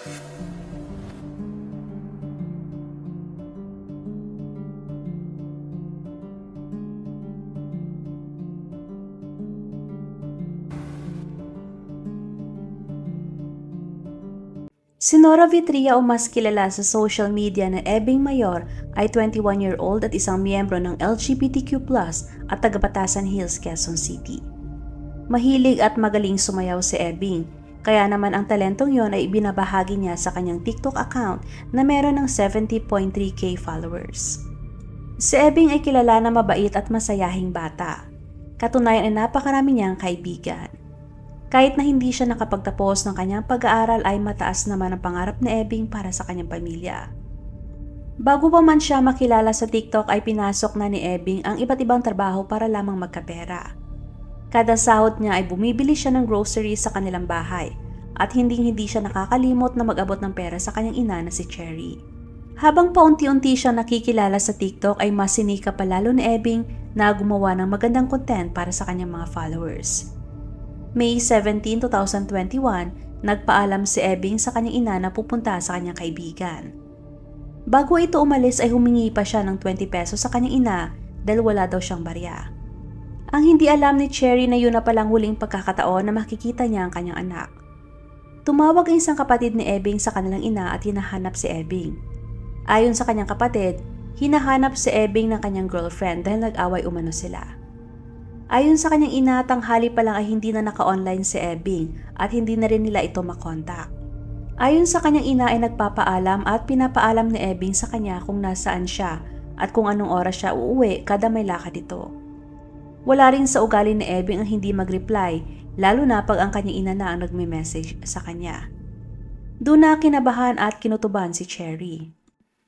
Si Nora Vitria o mas kilala sa social media na Ebing Mayor ay 21-year-old at isang miyembro ng LGBTQ+ at taga-Batasan Hills, Quezon City. Mahilig at magaling sumayaw si Ebing, kaya naman ang talentong yon ay ibinabahagi niya sa kanyang TikTok account na meron ng 70.3k followers. Si Ebing ay kilala na mabait at masayahing bata. Katunayan ay napakarami niyang kaibigan. Kahit na hindi siya nakapagtapos ng kanyang pag-aaral ay mataas naman ang pangarap ni Ebing para sa kanyang pamilya. Bago pa man siya makilala sa TikTok ay pinasok na ni Ebing ang iba't ibang trabaho para lamang magkapera. Kada sahod niya ay bumibili siya ng groceries sa kanilang bahay at hindi siya nakakalimot na mag-abot ng pera sa kanyang ina na si Cherry. Habang paunti-unti siya nakikilala sa TikTok ay mas sinika pa lalo ni Ebing na gumawa ng magandang content para sa kanyang mga followers. May 17, 2021, nagpaalam si Ebing sa kanyang ina na pupunta sa kanyang kaibigan. Bago ito umalis ay humingi pa siya ng 20 pesos sa kanyang ina dahil wala daw siyang barya. Ang hindi alam ni Cherry na yun na palang huling pagkakataon na makikita niya ang kanyang anak. Tumawag ang isang kapatid ni Ebing sa kanilang ina at hinahanap si Ebing. Ayon sa kanyang kapatid, hinahanap si Ebing ng kanyang girlfriend dahil nag-away umano sila. Ayon sa kanyang ina, tanghali pa lang ay hindi na naka-online si Ebing at hindi na rin nila ito makontak. Ayon sa kanyang ina ay nagpapaalam at pinapaalam ni Ebing sa kanya kung nasaan siya at kung anong oras siya uuwi kada may lakad ito. Wala rin sa ugali ni Ebing ang hindi mag-reply, lalo na pag ang kanyang ina na ang nagme-message sa kanya. Doon na kinabahan at kinutuban si Cherry.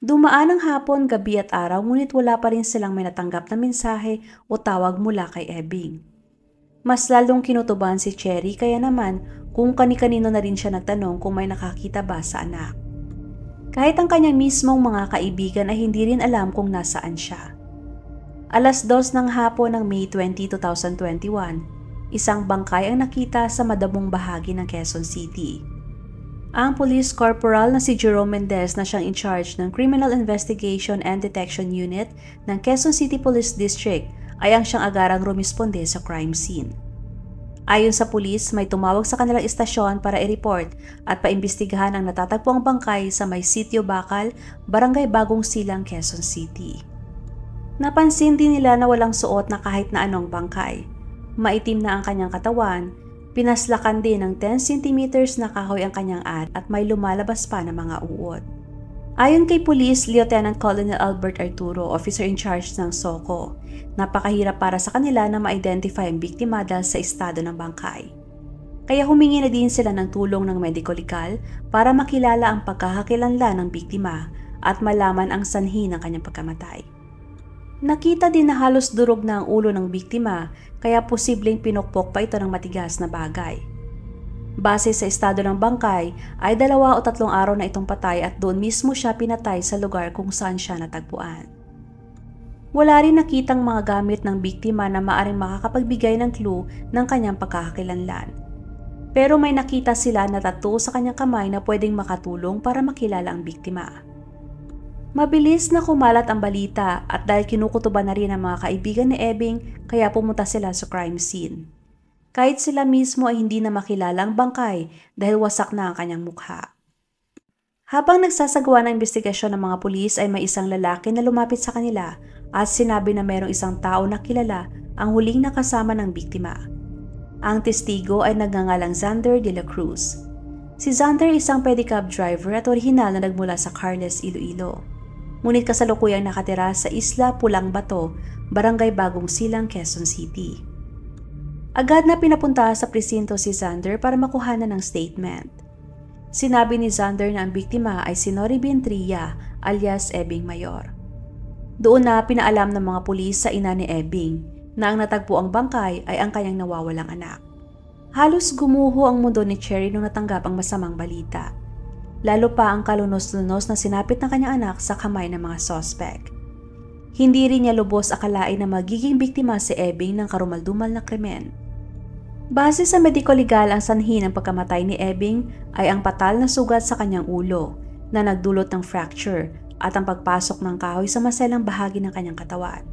Dumaan ang hapon, gabi at araw ngunit wala pa rin silang may natanggap na mensahe o tawag mula kay Ebing. Mas lalong kinutuban si Cherry kaya naman kung kani-kanino na rin siya nagtanong kung may nakakita ba sa anak. Kahit ang kanyang mismong mga kaibigan ay hindi rin alam kung nasaan siya. 2:00 ng hapon ng May 20, 2021, isang bangkay ang nakita sa madamong bahagi ng Quezon City. Ang Police Corporal na si Jerome Mendez na siyang in charge ng Criminal Investigation and Detection Unit ng Quezon City Police District ay ang siyang agarang rumisponde sa crime scene. Ayon sa pulis, may tumawag sa kanilang istasyon para i-report at paimbestigahan ang natatagpuang bangkay sa may Sitio Bakal, Barangay Bagong Silang, Quezon City. Napansin din nila na walang suot na kahit na anong bangkay. Maitim na ang kanyang katawan. Pinaslakan din ng 10 cm na kahoy ang kanyang at may lumalabas pa na mga uod. Ayon kay Police Lieutenant Colonel Albert Arturo, officer in charge ng SOCO, napakahirap para sa kanila na ma-identify ang biktima dahil sa estado ng bangkay. Kaya humingi na din sila ng tulong ng medico-legal para makilala ang pagkakakilanlan ng biktima at malaman ang sanhi ng kanyang pagkamatay. Nakita din na halos durog na ang ulo ng biktima kaya posibleng pinukpok pa ito ng matigas na bagay. Base sa estado ng bangkay ay 2 o 3 araw na itong patay at doon mismo siya pinatay sa lugar kung saan siya natagpuan. Wala rin nakitang mga gamit ng biktima na maaring makakapagbigay ng clue ng kanyang pagkakakilanlan. Pero may nakita sila na tattoo sa kanyang kamay na pwedeng makatulong para makilala ang biktima. Mabilis na kumalat ang balita at dahil kinukutuban na rin ang mga kaibigan ni Ebing kaya pumunta sila sa crime scene. Kahit sila mismo ay hindi na makilala ang bangkay dahil wasak na ang kanyang mukha. Habang nagsasagawa ng investigasyon ng mga pulis ay may isang lalaki na lumapit sa kanila at sinabi na mayroong isang tao na kilala ang huling nakasama ng biktima. Ang testigo ay nagngangalang Xander de la Cruz. Si Xander ay isang pedicab driver at orihinal na nagmula sa Carles, Iloilo. Ngunit kasalukuyang nakatira sa Isla Pulang Bato, Barangay Bagong Silang, Quezon City. Agad na pinapunta sa presinto si Xander para makuhanan ng statement. Sinabi ni Xander na ang biktima ay si Nori Ventria alias Ebing Mayor. Doon na pinaalam ng mga pulis sa ina ni Ebing na ang natagpuang bangkay ay ang kanyang nawawalang anak. Halos gumuho ang mundo ni Cherry nung natanggap ang masamang balita. Lalo pa ang kalunos-lunos na sinapit ng kanyang anak sa kamay ng mga sospek. Hindi rin niya lubos akalain na magiging biktima si Ebing ng karumaldumal na krimen. Base sa mediko-legal, ang sanhi ng pagkamatay ni Ebing ay ang patal na sugat sa kanyang ulo na nagdulot ng fracture at ang pagpasok ng kahoy sa maselang bahagi ng kanyang katawan.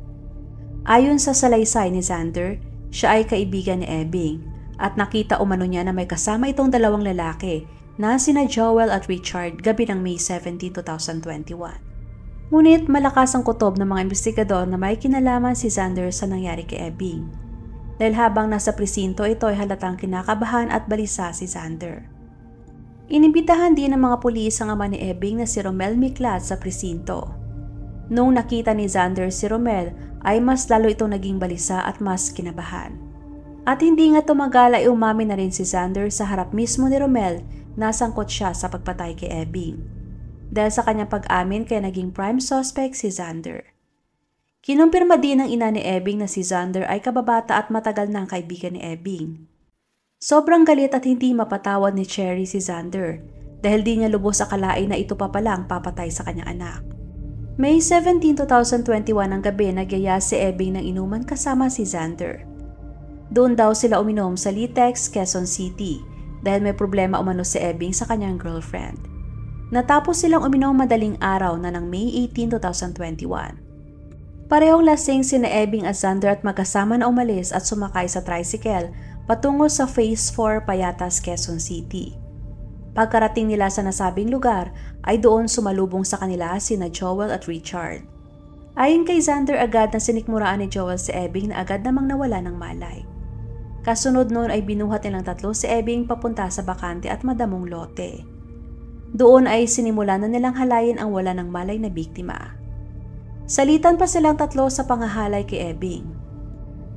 Ayon sa salaysay ni Xander, siya ay kaibigan ni Ebing at nakita umano niya na may kasama itong dalawang lalaki na sina Joel at Richard gabi ng May 17, 2021. Ngunit malakas ang kutob ng mga investigador na may kinalaman si Xander sa nangyari kay Ebing. Dahil habang nasa presinto ito ay halatang kinakabahan at balisa si Xander. Inimbitahan din ng mga pulis ang ama ni Ebing na si Romel Miklat sa presinto. Nung nakita ni Xander si Romel ay mas lalo itong naging balisa at mas kinabahan. At hindi nga tumagal ay umamin na rin si Xander sa harap mismo ni Romel na sangkot siya sa pagpatay kay Ebing. Dahil sa kanyang pag-amin kaya naging prime suspect si Xander. Kinumpirma din ng ina ni Ebing na si Xander ay kababata at matagal na ang kaibigan ni Ebing. Sobrang galit at hindi mapatawad ni Cherry si Xander dahil di niya lubos akalain na ito pa pala ang papatay sa kanyang anak. May 17, 2021 ang gabi nagyaya si Ebing ng inuman kasama si Xander. Doon daw sila uminom sa Litex, Quezon City dahil may problema umano si Ebing sa kanyang girlfriend. Natapos silang uminom madaling araw na ng May 18, 2021. Parehong lasing sina Ebing at Xander at magkasama na umalis at sumakay sa tricycle patungo sa Phase 4 Payatas, Quezon City. Pagkarating nila sa nasabing lugar ay doon sumalubong sa kanila sina Joel at Richard. Ayon kay Xander, agad na sinikmuraan ni Joel si Ebing na agad namang nawala ng malay. Kasunod noon ay binuhat nilang tatlo si Ebing papunta sa bakante at madamong lote. Doon ay sinimulan na nilang halayin ang wala ng malay na biktima. Salitan pa silang tatlo sa pangahalay kay Ebing.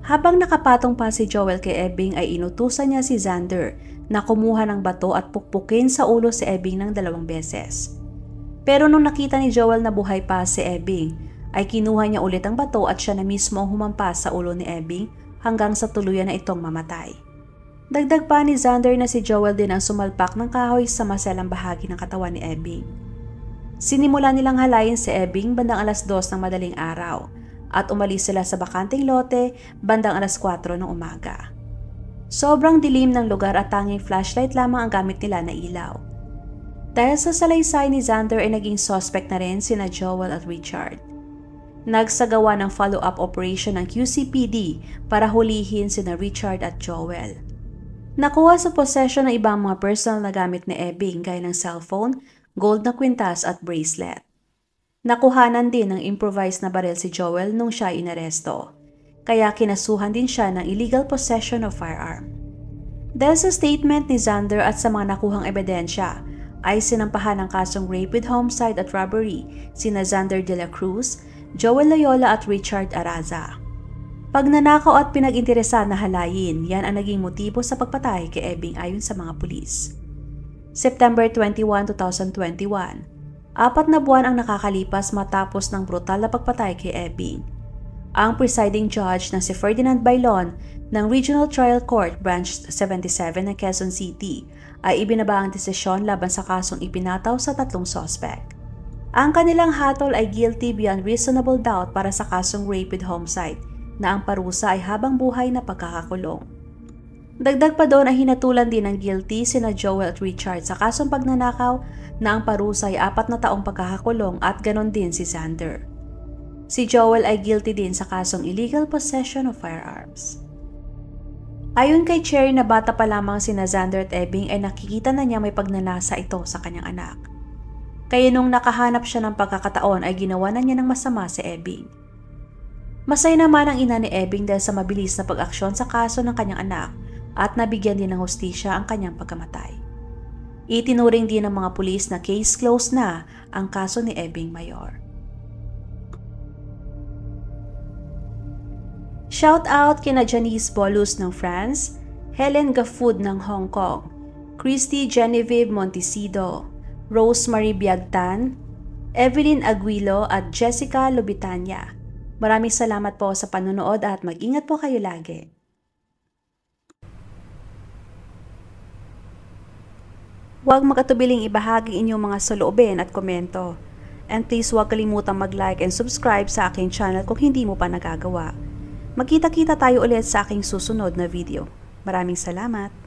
Habang nakapatong pa si Joel kay Ebing ay inutusan niya si Xander na kumuha ng bato at pukpukin sa ulo si Ebing ng 2 beses. Pero nung nakita ni Joel na buhay pa si Ebing, ay kinuha niya ulit ang bato at siya na mismo ang humampas sa ulo ni Ebing hanggang sa tuluyan na itong mamatay. Dagdag pa ni Xander na si Joel din ang sumalpak ng kahoy sa maselang bahagi ng katawan ni Ebing. Sinimula nilang halayin si Ebing bandang alas 2 ng madaling araw at umalis sila sa bakanting lote bandang alas 4 ng umaga. Sobrang dilim ng lugar at tanging flashlight lamang ang gamit nila na ilaw. Dahil sa salaysay ni Xander ay naging suspect na rin sina Joel at Richard. Nagsagawa ng follow-up operation ng QCPD para hulihin sina Richard at Joel. Nakuha sa possession ng ibang mga personal na gamit ni Ebing gaya ng cellphone, gold na kwintas at bracelet. Nakuhanan din ng improvised na baril si Joel nung siya inaresto, kaya kinasuhan din siya ng illegal possession of firearm. Dahil sa statement ni Xander at sa mga nakuhang ebidensya, ay sinampahan ng kasong rape with homicide at robbery sina Xander de la Cruz, Joel Loyola at Richard Araza. Pagnanakaw at pinag-interesan na halayin, yan ang naging motibo sa pagpatay kay Ebing ayon sa mga pulis. September 21, 2021. 4 na buwan ang nakakalipas matapos ng brutal na pagpatay kay Ebing. Ang presiding judge na si Ferdinand Bailon ng Regional Trial Court Branch 77 ng Quezon City ay ibinaba ang desisyon laban sa kasong ipinataw sa 3 suspect. Ang kanilang hatol ay guilty beyond reasonable doubt para sa kasong rape with homicide na ang parusa ay habang buhay na pagkakakulong. Dagdag pa doon ay hinatulan din ng guilty sina Joel at Richard sa kasong pagnanakaw na ang parusa ay 4 na taong pagkakakulong at ganon din si Xander. Si Joel ay guilty din sa kasong illegal possession of firearms. Ayon kay Cherry na bata pa lamang sina Xander at Ebing ay nakikita na niya may pagnanasa ito sa kanyang anak. Kaya nung nakahanap siya ng pagkakataon ay ginawa na niya ng masama si Ebing. Masaya naman ang ina ni Ebing dahil sa mabilis na pag-aksyon sa kaso ng kanyang anak at nabigyan din ng hustisya ang kanyang pagkamatay. Itinuring din ng mga pulis na case closed na ang kaso ni Ebing Mayor. Shout out kina Janice Bolus ng France, Helen Gafood ng Hong Kong, Christy Genevieve Montesido, Rosemary Biagtan, Evelyn Aguilo at Jessica Lubitania. Maraming salamat po sa panonood at mag-ingat po kayo lagi. Huwag makatubiling ibahagi inyong mga saloobin at komento. And please huwag kalimutang mag-like and subscribe sa aking channel kung hindi mo pa nagagawa. Magkita-kita tayo ulit sa aking susunod na video. Maraming salamat!